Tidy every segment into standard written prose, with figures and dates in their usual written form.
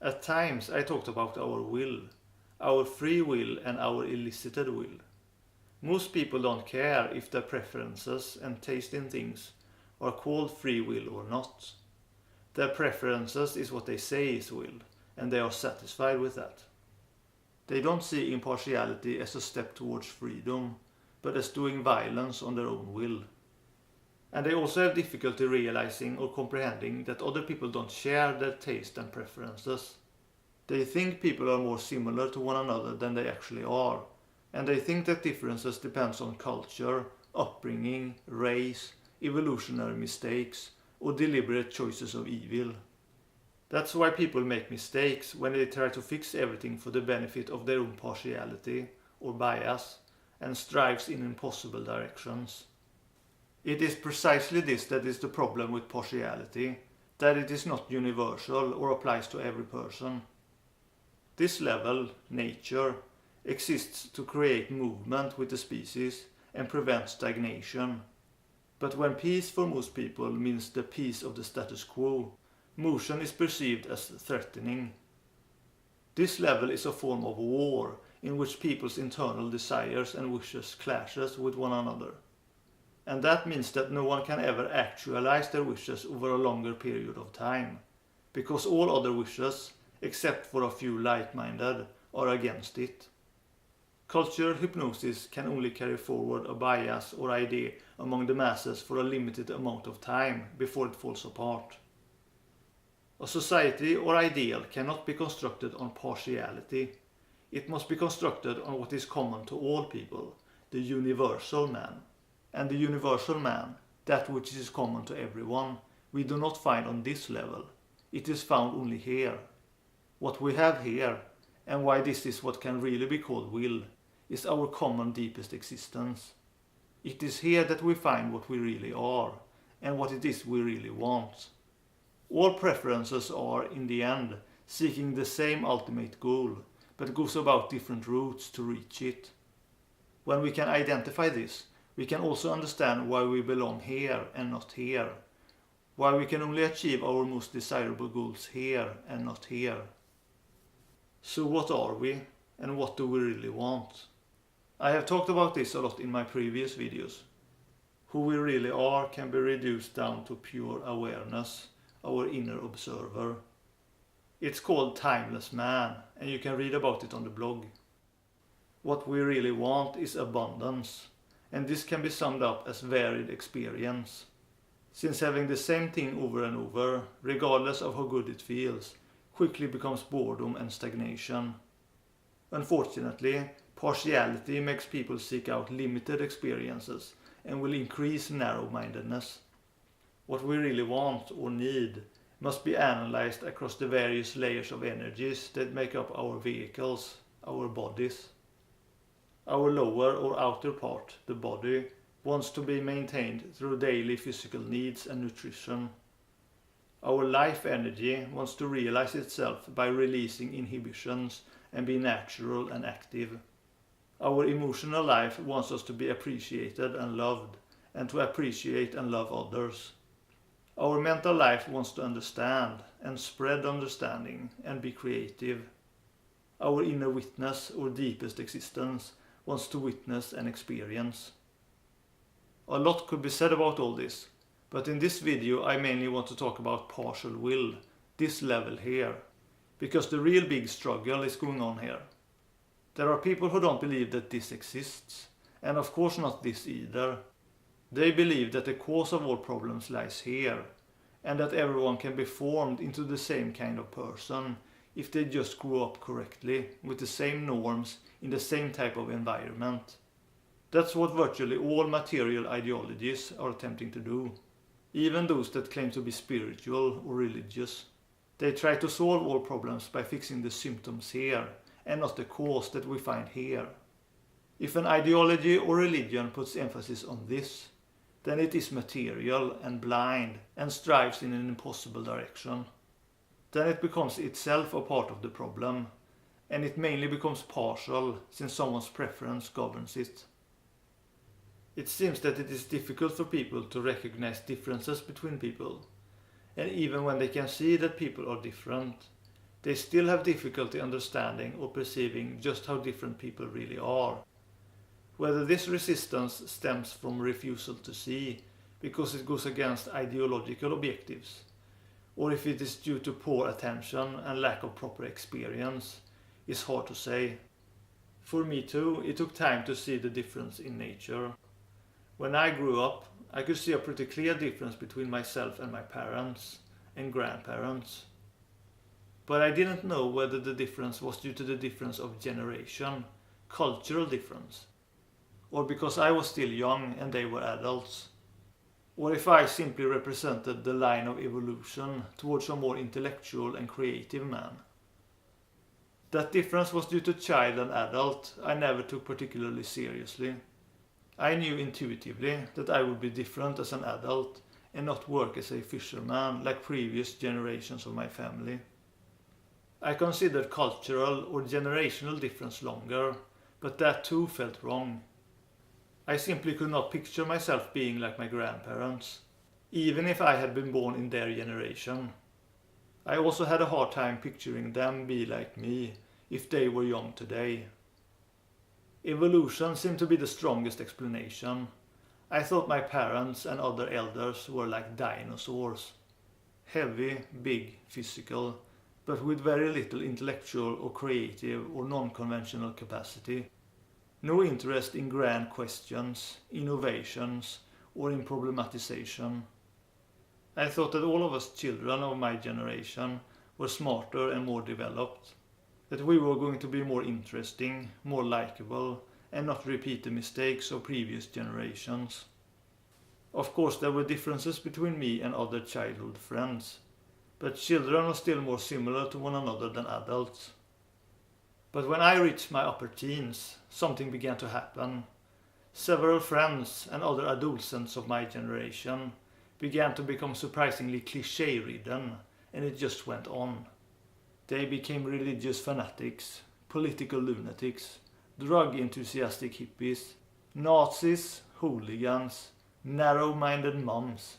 At times I talked about our will, our free will and our elicited will. Most people don't care if their preferences and taste in things are called free will or not. Their preferences is what they say is will, and they are satisfied with that. They don't see impartiality as a step towards freedom, but as doing violence on their own will. And they also have difficulty realizing or comprehending that other people don't share their taste and preferences. They think people are more similar to one another than they actually are, and they think that differences depends on culture, upbringing, race, evolutionary mistakes, or deliberate choices of evil. That's why people make mistakes when they try to fix everything for the benefit of their own partiality or bias, and strives in impossible directions. It is precisely this that is the problem with partiality, that it is not universal or applies to every person. This level, nature, exists to create movement with the species and prevent stagnation. But when peace for most people means the peace of the status quo, motion is perceived as threatening. This level is a form of war in which people's internal desires and wishes clashes with one another. And that means that no one can ever actualize their wishes over a longer period of time, because all other wishes, except for a few like-minded, are against it. Cultural hypnosis can only carry forward a bias or idea among the masses for a limited amount of time before it falls apart. A society or ideal cannot be constructed on partiality. It must be constructed on what is common to all people, the universal man. And the universal man, that which is common to everyone, we do not find on this level. It is found only here. What we have here, and why this is what can really be called will, is our common deepest existence. It is here that we find what we really are, and what it is we really want. All preferences are, in the end, seeking the same ultimate goal, but goes about different routes to reach it. When we can identify this, we can also understand why we belong here and not here, why we can only achieve our most desirable goals here and not here. So what are we, and what do we really want? I have talked about this a lot in my previous videos. Who we really are can be reduced down to pure awareness, our inner observer. It's called Timeless Man, and you can read about it on the blog. What we really want is abundance, and this can be summed up as varied experience. Since having the same thing over and over, regardless of how good it feels, quickly becomes boredom and stagnation. Unfortunately, partiality makes people seek out limited experiences and will increase narrow-mindedness. What we really want or need must be analyzed across the various layers of energies that make up our vehicles, our bodies. Our lower or outer part, the body, wants to be maintained through daily physical needs and nutrition. Our life energy wants to realize itself by releasing inhibitions and be natural and active. Our emotional life wants us to be appreciated and loved, and to appreciate and love others. Our mental life wants to understand and spread understanding and be creative. Our inner witness or deepest existence wants to witness and experience. A lot could be said about all this, but in this video I mainly want to talk about partial will, this level here, because the real big struggle is going on here. There are people who don't believe that this exists, and of course not this either. They believe that the cause of all problems lies here, and that everyone can be formed into the same kind of person if they just grew up correctly, with the same norms, in the same type of environment. That's what virtually all material ideologies are attempting to do, even those that claim to be spiritual or religious. They try to solve all problems by fixing the symptoms here, and not the cause that we find here. If an ideology or religion puts emphasis on this, then it is material and blind and strives in an impossible direction. Then it becomes itself a part of the problem, and it mainly becomes partial since someone's preference governs it. It seems that it is difficult for people to recognize differences between people, and even when they can see that people are different, They still have difficulty understanding or perceiving just how different people really are. Whether this resistance stems from refusal to see, because it goes against ideological objectives, or if it is due to poor attention and lack of proper experience, is hard to say. For me too, it took time to see the difference in nature. When I grew up, I could see a pretty clear difference between myself and my parents and grandparents. But I didn't know whether the difference was due to the difference of generation, cultural difference, or because I was still young and they were adults, or if I simply represented the line of evolution towards a more intellectual and creative man. That difference was due to child and adult I never took particularly seriously. I knew intuitively that I would be different as an adult and not work as a fisherman like previous generations of my family. I considered cultural or generational difference longer, but that too felt wrong. I simply could not picture myself being like my grandparents, even if I had been born in their generation. I also had a hard time picturing them be like me if they were young today. Evolution seemed to be the strongest explanation. I thought my parents and other elders were like dinosaurs. Heavy, big, physical, but with very little intellectual or creative or non-conventional capacity. No interest in grand questions, innovations, or in problematization. I thought that all of us children of my generation were smarter and more developed, that we were going to be more interesting, more likable, and not repeat the mistakes of previous generations. Of course, there were differences between me and other childhood friends, but children are still more similar to one another than adults. But when I reached my upper teens, something began to happen. Several friends and other adolescents of my generation began to become surprisingly cliché-ridden, and it just went on. They became religious fanatics, political lunatics, drug-enthusiastic hippies, Nazis, hooligans, narrow-minded mums,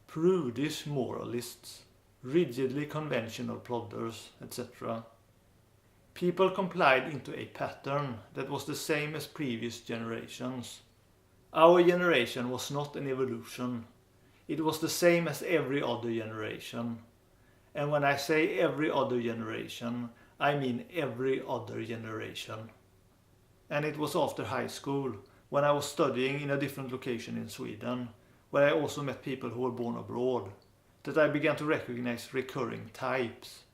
prudish moralists, rigidly conventional plodders, etc. People complied into a pattern that was the same as previous generations. Our generation was not an evolution. It was the same as every other generation. And when I say every other generation, I mean every other generation. And it was after high school, when I was studying in a different location in Sweden, where I also met people who were born abroad, that I began to recognize recurring types.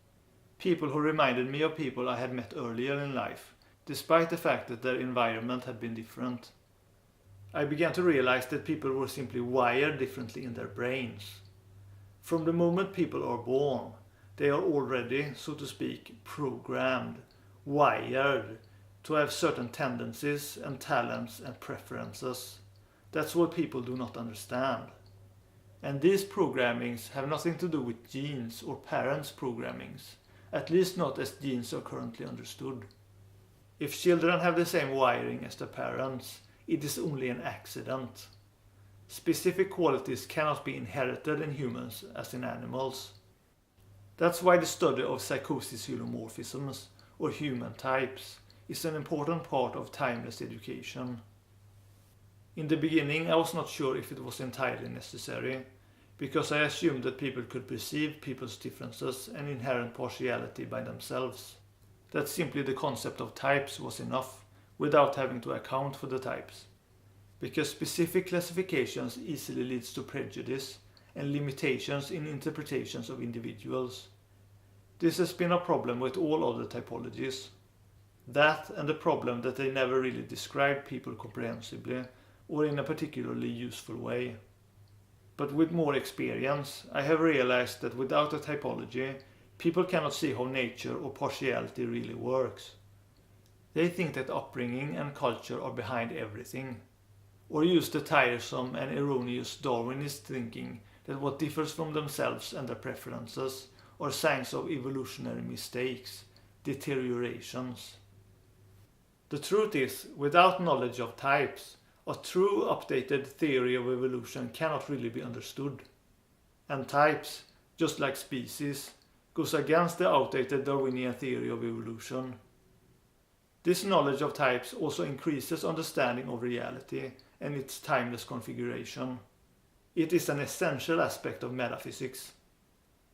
People who reminded me of people I had met earlier in life, despite the fact that their environment had been different. I began to realize that people were simply wired differently in their brains. From the moment people are born, they are already, so to speak, programmed, wired, to have certain tendencies and talents and preferences. That's what people do not understand. And these programmings have nothing to do with genes or parents' programmings, at least not as genes are currently understood. If children have the same wiring as their parents, it is only an accident. Specific qualities cannot be inherited in humans as in animals. That's why the study of psychosis-hylomorphisms, or human types, is an important part of timeless education. In the beginning, I was not sure if it was entirely necessary, because I assumed that people could perceive people's differences and inherent partiality by themselves. That simply the concept of types was enough, without having to account for the types. Because specific classifications easily leads to prejudice and limitations in interpretations of individuals. This has been a problem with all other typologies. That and the problem that they never really describe people comprehensibly or in a particularly useful way. But with more experience, I have realized that without a typology, people cannot see how nature or partiality really works. They think that upbringing and culture are behind everything, or use the tiresome and erroneous Darwinist thinking that what differs from themselves and their preferences are signs of evolutionary mistakes, deteriorations. The truth is, without knowledge of types, a true updated theory of evolution cannot really be understood. And types, just like species, goes against the outdated Darwinian theory of evolution. This knowledge of types also increases understanding of reality and its timeless configuration. It is an essential aspect of metaphysics.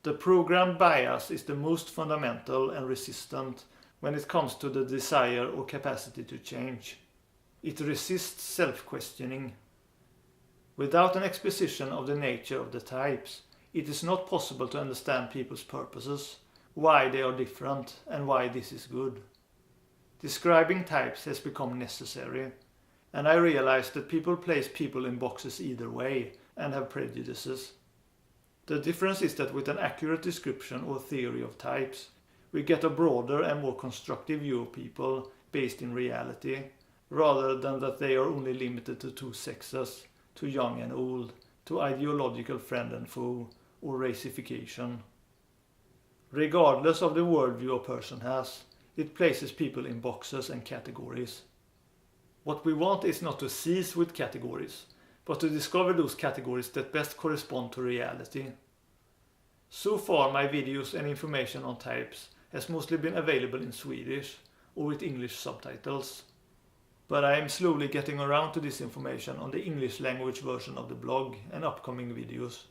The programmed bias is the most fundamental and resistant when it comes to the desire or capacity to change. It resists self-questioning. Without an exposition of the nature of the types, it is not possible to understand people's purposes, why they are different, and why this is good. Describing types has become necessary, and I realize that people place people in boxes either way and have prejudices. The difference is that with an accurate description or theory of types, we get a broader and more constructive view of people based in reality, rather than that they are only limited to two sexes, to young and old, to ideological friend and foe, or racification. Regardless of the worldview a person has, it places people in boxes and categories. What we want is not to cease with categories, but to discover those categories that best correspond to reality. So far, my videos and information on types has mostly been available in Swedish or with English subtitles. But I am slowly getting around to this information on the English language version of the blog and upcoming videos.